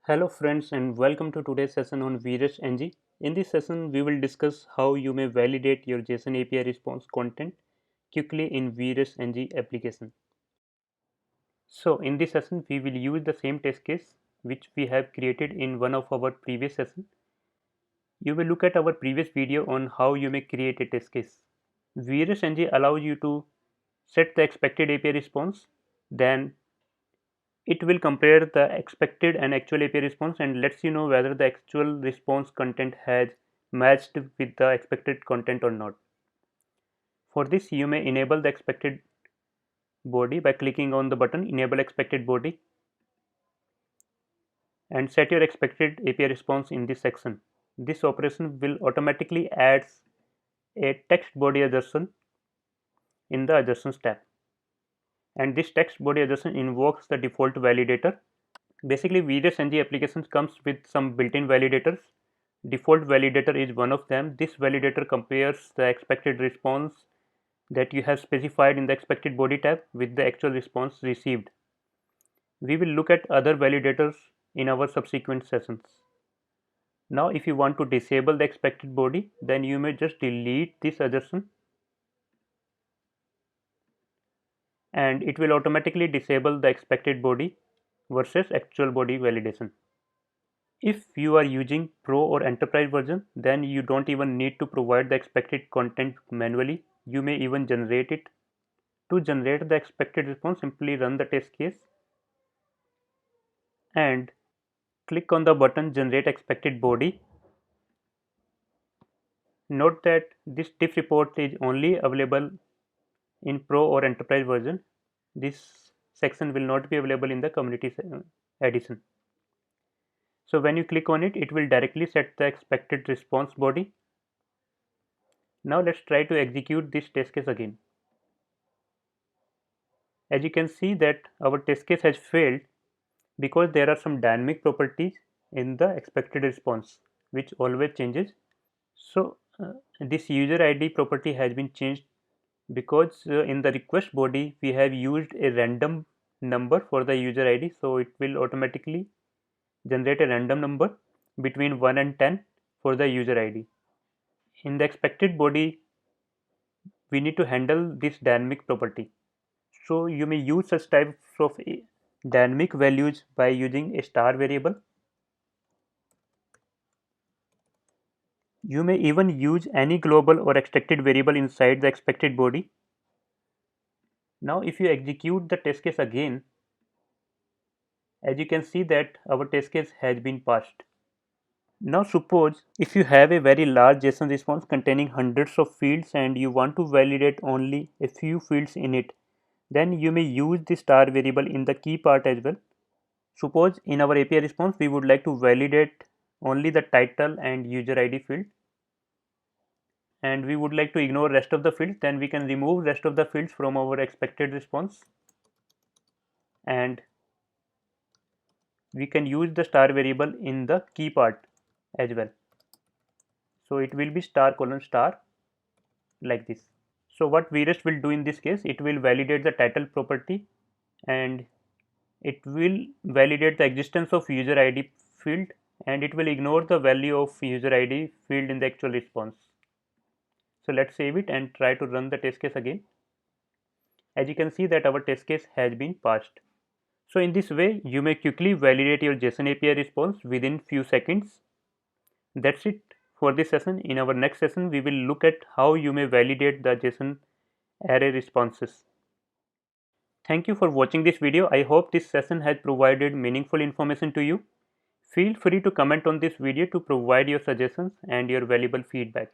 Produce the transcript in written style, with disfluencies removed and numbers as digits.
Hello friends and welcome to today's session on VREST NG. In this session, we will discuss how you may validate your JSON API response content quickly in VREST NG application. So in this session, we will use the same test case which we have created in one of our previous session. You will look at our previous video on how you may create a test case. VREST NG allows you to set the expected API response, then it will compare the expected and actual API response and lets you know whether the actual response content has matched with the expected content or not. For this, you may enable the expected body by clicking on the button enable expected body and set your expected API response in this section. This operation will automatically add a text body adjustment in the adjustments tab, and this text body adjustment invokes the default validator. Basically, VREST NG applications comes with some built-in validators. Default validator is one of them. This validator compares the expected response that you have specified in the expected body tab with the actual response received. We will look at other validators in our subsequent sessions. Now, if you want to disable the expected body, then you may just delete this adjustment and it will automatically disable the expected body versus actual body validation. If you are using Pro or Enterprise version, then you don't even need to provide the expected content manually. You may even generate it. To generate the expected response, simply run the test case and click on the button generate expected body. Note that this TIFF report is only available in Pro or Enterprise version. This section will not be available in the community edition. So when you click on it, it will directly set the expected response body. Now let's try to execute this test case again. As you can see that our test case has failed because there are some dynamic properties in the expected response which always changes. So this user ID property has been changed because in the request body we have used a random number for the user ID, so it will automatically generate a random number between 1 and 10 for the user ID. In the expected body we need to handle this dynamic property. So you may use such types of dynamic values by using a star variable. You may even use any global or extracted variable inside the expected body. Now if you execute the test case again, as you can see that our test case has been passed. Now suppose if you have a very large JSON response containing hundreds of fields and you want to validate only a few fields in it, then you may use the star variable in the key part as well. Suppose in our API response we would like to validate only the title and user ID field and we would like to ignore rest of the fields, then we can remove rest of the fields from our expected response and we can use the star variable in the key part as well. So it will be star colon star like this. So what VREST will do in this case, it will validate the title property and it will validate the existence of user ID field and it will ignore the value of user ID field in the actual response. So let's save it and try to run the test case again. As you can see that our test case has been passed. So in this way you may quickly validate your JSON API response within few seconds. That's it for this session. In our next session we will look at how you may validate the JSON array responses. Thank you for watching this video. I hope this session has provided meaningful information to you. Feel free to comment on this video to provide your suggestions and your valuable feedback.